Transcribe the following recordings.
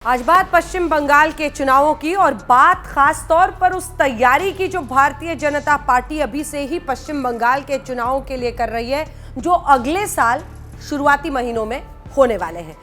आज बात पश्चिम बंगाल के चुनावों की और बात खास तौर पर उस तैयारी की जो भारतीय जनता पार्टी अभी से ही पश्चिम बंगाल के चुनावों के लिए कर रही है, जो अगले साल शुरुआती महीनों में होने वाले हैं।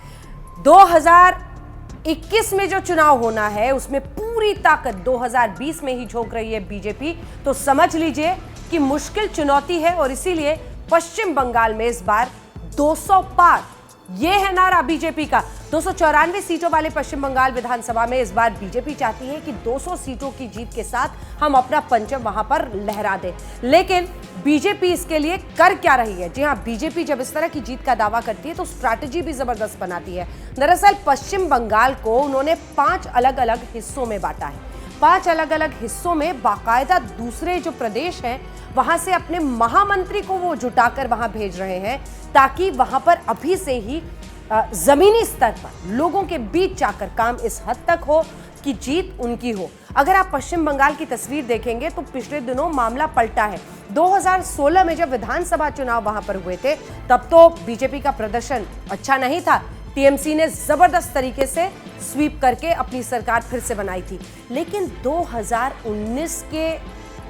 2021 में जो चुनाव होना है उसमें पूरी ताकत 2020 में ही झोंक रही है बीजेपी। तो समझ लीजिए कि मुश्किल चुनौती है और इसीलिए पश्चिम बंगाल में इस बार 200 पार, ये है नारा बीजेपी का। 294 सीटों वाले पश्चिम बंगाल विधानसभा में इस बार बीजेपी चाहती है कि 200 सीटों की जीत के साथ हम अपना परचम वहां पर लहरा दें। लेकिन बीजेपी इसके लिए कर क्या रही है? जी हां, बीजेपी जब इस तरह की जीत का दावा करती है तो स्ट्रैटेजी भी जबरदस्त बनाती है। दरअसल पश्चिम बंगाल को उन्होंने 5 अलग अलग हिस्सों में बांटा है। 5 अलग अलग हिस्सों में बाकायदा दूसरे जो प्रदेश हैं वहां से अपने महामंत्री को वो जुटाकर वहां भेज रहे हैं, ताकि वहां पर अभी से ही जमीनी स्तर पर लोगों के बीच जाकर काम इस हद तक हो कि जीत उनकी हो। अगर आप पश्चिम बंगाल की तस्वीर देखेंगे तो पिछले दिनों मामला पलटा है। 2016 में जब विधानसभा चुनाव वहां पर हुए थे तब तो बीजेपी का प्रदर्शन अच्छा नहीं था। टीएमसी ने जबरदस्त तरीके से स्वीप करके अपनी सरकार फिर से बनाई थी। लेकिन 2019 के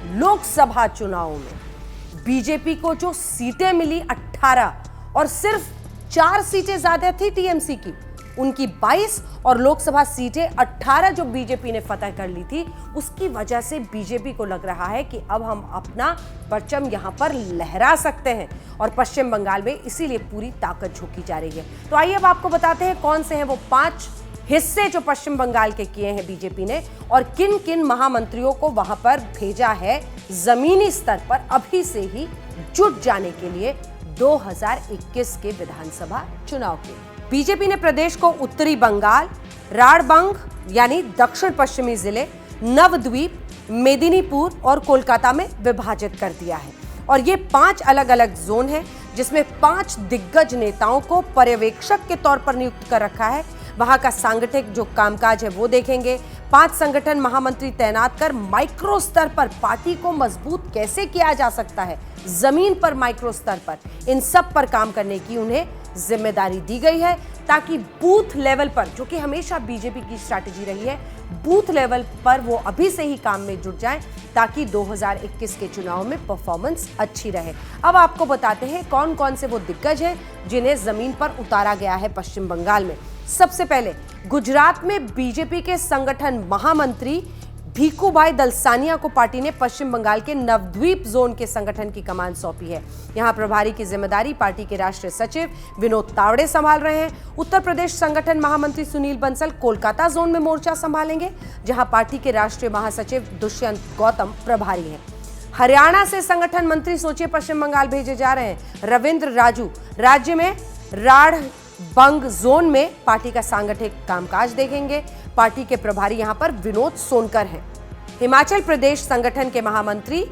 लोकसभा चुनावों में बीजेपी को जो सीटें मिली 18 और सिर्फ 4 सीटें ज्यादा थी टीएमसी की, उनकी 22 और लोकसभा सीटें 18 जो बीजेपी ने फतह कर ली थी, उसकी वजह से बीजेपी को लग रहा है कि अब हम अपना परचम यहां पर लहरा सकते हैं और पश्चिम बंगाल में इसीलिए पूरी ताकत झोंकी जा रही है। तो आइए अब आपको बताते हैं कौन से हैं वो 5 हिस्से जो पश्चिम बंगाल के किए हैं बीजेपी ने और किन किन महामंत्रियों को वहां पर भेजा है जमीनी स्तर पर अभी से ही जुट जाने के लिए 2021 के विधानसभा चुनाव के। बीजेपी ने प्रदेश को उत्तरी बंगाल, राड़बंग यानी दक्षिण पश्चिमी जिले, नवद्वीप, मेदिनीपुर और कोलकाता में विभाजित कर दिया है। और ये 5 अलग अलग जोन हैं जिसमें 5 दिग्गज नेताओं को पर्यवेक्षक के तौर पर नियुक्त कर रखा है। वहां का सांगठनिक जो कामकाज है वो देखेंगे। 5 संगठन महामंत्री तैनात कर माइक्रो स्तर पर पार्टी को मजबूत कैसे किया जा सकता है, जमीन पर माइक्रो स्तर पर, इन सब पर काम करने की उन्हें जिम्मेदारी दी गई है, ताकि बूथ लेवल पर, जो कि हमेशा बीजेपी की स्ट्रैटेजी रही है, बूथ लेवल पर वो अभी से ही काम में जुट जाएं ताकि 2021 के चुनाव में परफॉर्मेंस अच्छी रहे। अब आपको बताते हैं कौन कौन से वो दिग्गज हैं जिन्हें जमीन पर उतारा गया है पश्चिम बंगाल में। सबसे पहले गुजरात में बीजेपी के संगठन महामंत्री भीखूभाई दलसानिया को पार्टी ने पश्चिम बंगाल के नवद्वीप जोन के संगठन की कमान सौंपी है। यहां प्रभारी की जिम्मेदारी पार्टी के राष्ट्रीय सचिव विनोद तावड़े संभाल रहे हैं। उत्तर प्रदेश संगठन महामंत्री सुनील बंसल कोलकाता जोन में मोर्चा संभालेंगे, जहां पार्टी के राष्ट्रीय महासचिव दुष्यंत गौतम प्रभारी हैं। हरियाणा से संगठन मंत्री सोचिए पश्चिम बंगाल भेजे जा रहे हैं रविंद्र राजू। राज्य में राड़बंग जोन में पार्टी का सांगठनिक कामकाज देखेंगे। पार्टी के प्रभारी यहां पर विनोद सोनकर हैं। हिमाचल प्रदेश संगठन के महामंत्री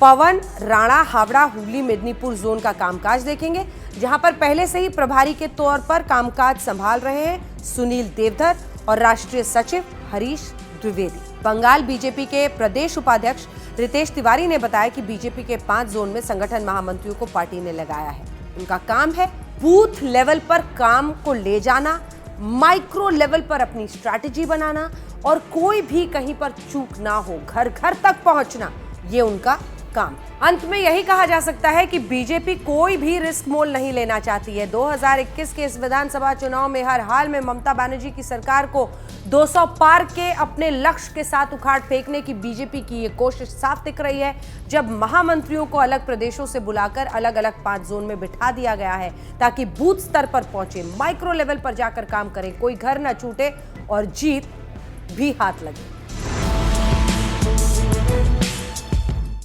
पवन राणा हावड़ा, हुगली, मेदिनीपुर जोन का कामकाज देखेंगे, जहां पर पहले से ही प्रभारी के तौर पर कामकाज संभाल रहे हैं सुनील देवधर और राष्ट्रीय सचिव हरीश द्विवेदी। बंगाल बीजेपी के प्रदेश उपाध्यक्ष रितेश तिवारी ने बताया कि बीजेपी के 5 जोन में संगठन महामंत्रियों को पार्टी ने लगाया है। उनका काम है बूथ लेवल पर काम को ले जाना, माइक्रो लेवल पर अपनी स्ट्रैटेजी बनाना और कोई भी कहीं पर चूक ना हो, घर घर तक पहुंचना, ये उनका काम। अंत में यही कहा जा सकता है कि बीजेपी कोई भी रिस्क मोल नहीं लेना चाहती है। 2021 के इस विधानसभा चुनाव में हर हाल में ममता बनर्जी की सरकार को 200 पार के अपने लक्ष्य के साथ उखाड़ फेंकने की बीजेपी की ये कोशिश साफ दिख रही है। जब महामंत्रियों को अलग प्रदेशों से बुलाकर अलग अलग 5 जोन में बिठा दिया गया है ताकि बूथ स्तर पर पहुंचे, माइक्रो लेवल पर जाकर काम करें, कोई घर न छूटे और जीत भी हाथ लगे।